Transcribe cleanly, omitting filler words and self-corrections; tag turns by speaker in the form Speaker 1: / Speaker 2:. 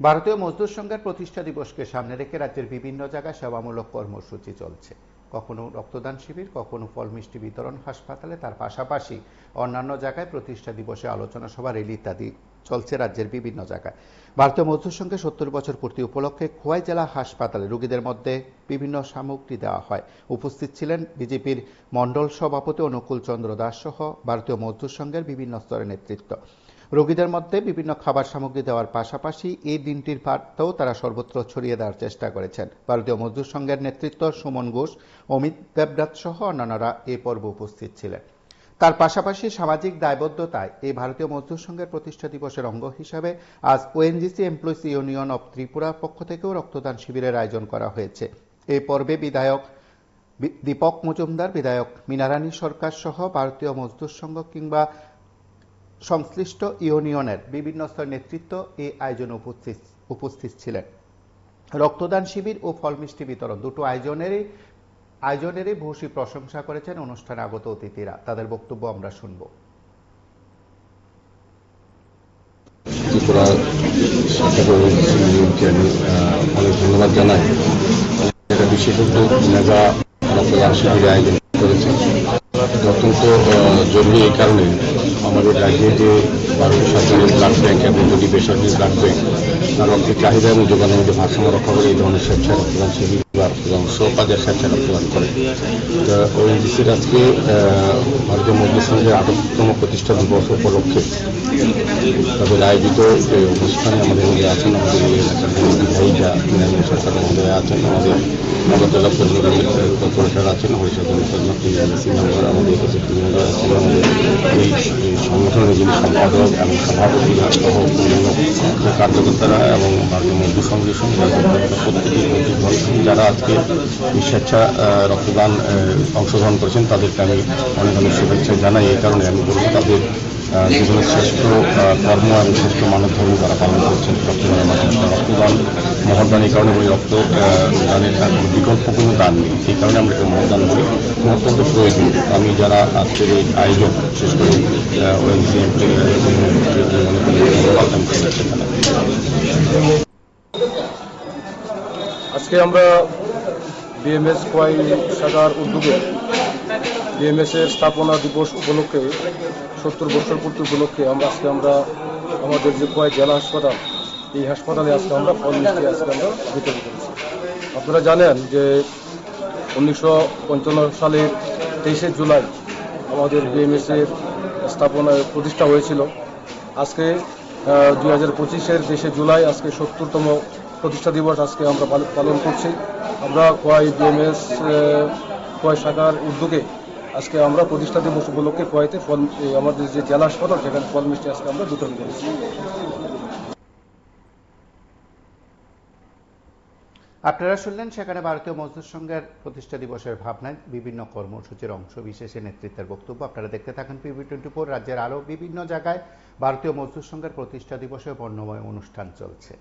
Speaker 1: ভারতীয় মজদুর সংঘের প্রতিষ্ঠা দিবসকে সামনে রেখে রাজ্যের বিভিন্ন জায়গায় সেবামূলক কর্মসূচি চলছে। কখনো রক্তদান শিবির, কখনো ফল মিষ্টি বিতরণ হাসপাতালে, তার পাশাপাশি অন্যান্য জায়গায় প্রতিষ্ঠা দিবসে আলোচনা সভা, র্যালি ইত্যাদি চলছে রাজ্যের বিভিন্ন জায়গায়। ভারতীয় মজদুর সংঘের ৭০ বছর পূর্তি উপলক্ষে খোয়াই জেলা হাসপাতালে রোগীদের মধ্যে বিভিন্ন সামগ্রী দেওয়া হয়। উপস্থিত ছিলেন বিজেপির মণ্ডল সভাপতি অনুকূল চন্দ্র দাস সহ ভারতীয় মজদুর সংঘের বিভিন্ন স্তরের নেতৃত্ব। রোগীদের মধ্যে বিভিন্ন খাবার সামগ্রী দেওয়ার পাশাপাশি এই দিনটির বার্তাও তারা সর্বত্র ছড়িয়ে দেওয়ার চেষ্টা করেছেন। ভারতীয় মজদুর সংঘের নেতৃত্ব সুমন ঘোষ, অমিত দেবরাত সহ অন্যান্যরা এই পর্বে উপস্থিত ছিলেন। তার পাশাপাশি সামাজিক দায়বদ্ধতায় এই ভারতীয় মজদুর সংঘের প্রতিষ্ঠা দিবসের অঙ্গ হিসাবে আজ ওএনজিসি এমপ্লয়িজ ইউনিয়ন অব ত্রিপুরার পক্ষ থেকেও রক্তদান শিবিরের আয়োজন করা হয়েছে। এই পর্বে বিধায়ক দীপক মজুমদার, বিধায়ক মীনারানী সরকার সহ ভারতীয় মজদুর সংঘ কিংবা সংশ্লিষ্ট ইউনিয়নের বিভিন্ন স্তরের নেতৃত্ব এই আয়োজনে উপস্থিত ছিলেন। রক্তদান শিবির ও ফল মিষ্টি বিতরণ দুটো আয়োজনেরই ভূয়সী প্রশংসা করেছেন অনুষ্ঠানে আগত অতিথিরা। তাদের বক্তব্য আমরা শুনব।
Speaker 2: ত্রিপুরা অনেক ধন্যবাদ জানাই। এটা বিশেষ উদ্যোগ মেগা রক্তদান শিবিরের আয়োজন করেছে। অত্যন্ত জরুরি এই কারণে আমাদের রাজ্যে যে ভারতীয় সরকারের ব্লাড ব্যাংক এবং দুটি বেসরকারি ব্লাড ব্যাংক তার রক্তের চাহিদা এবং যোগানের মধ্যে ভারসাম্য রক্ষা করে এই ধরনের স্বেচ্ছায় রক্তদান শিবির বা রক্তদান কাজের স্বেচ্ছায় রক্তদান করে। ওএনজিসির আজকে ভারতীয় মজদুর সংঘের ৮৮তম প্রতিষ্ঠা দিবস উপলক্ষে তাদের আয়োজিত যে অনুষ্ঠানে আমাদের মধ্যে আছেন আমাদের ভাইজা মীনারানী সরকার মহোদয় আছেন, আমাদের নগরতলা কর্পোরেটর আছেন, হরিষদ মেম্বার আমাদের মহোদয় আছেন, আমাদের এই সংগঠনের যিনি সম্পাদক এবং সভাপতিরা সহ অন্যান্য কার্যকর্তারা এবং ভারতীয় মজদুর সংঘের সঙ্গে প্রত্যেকটি যারা আজকে স্বেচ্ছা রক্তদান অংশগ্রহণ করেছেন তাদেরকে আমি অনেক অনেক শুভেচ্ছা জানাই। এই কারণে আমি বলব তাদের জীবনের শ্রেষ্ঠ কর্ম এবং শ্রেষ্ঠ মানব ধর্ম তারা পালন করছেন রক্তদানের মাধ্যমে। রক্তদান মহদান এই কারণে বলি, রক্তদানের বিকল্প কোনো দান নেই, এই কারণে আমরা এটা মহদান করি, অত্যন্ত প্রয়োজন। আমি যারা আজকের এই আয়োজন বিশেষ করে ওএনজিসি
Speaker 3: আজকে আমরা বিএমএস খোয়াই শাখার উদ্যোগে বিএমএস এর স্থাপনা দিবস উপলক্ষে ৭০ বছর পূর্তি উপলক্ষে আমরা আমাদের যে খোয়াই জেলা হাসপাতাল, এই হাসপাতালে আজকে আমরা ফল মিষ্টি আমরা বিতরণ করেছি। আপনারা জানেন যে 1955 সালের 23শে জুলাই আমাদের বিএমএস এর প্রতিষ্ঠা হয়েছিল। আজকে 2025-এর 23শে জুলাই আজকে ৭০তম প্রতিষ্ঠা দিবস আজকে আমরা পালন করছি। আমরা খোয়াই বিএমএস খোয়াই শাখার উদ্যোগে আজকে আমরা প্রতিষ্ঠা দিবস উপলক্ষে খোয়াইতে আমাদের যে জেলা হাসপাতাল সেখানে ফল মিষ্টি আজকে আমরা বিতরণ করেছি।
Speaker 1: আপনারা শুনলেন সেখানে ভারতীয় মজদুর সংঘের প্রতিষ্ঠা দিবসের ভাবনায় বিভিন্ন কর্মসূচির অংশ বিশেষে নেতৃত্বের বক্তব্য। আপনারা দেখতে থাকেন PB24। রাজ্যের আরও বিভিন্ন জায়গায় ভারতীয় মজদুর সংঘের প্রতিষ্ঠা দিবসে বর্ণময় অনুষ্ঠান চলছে।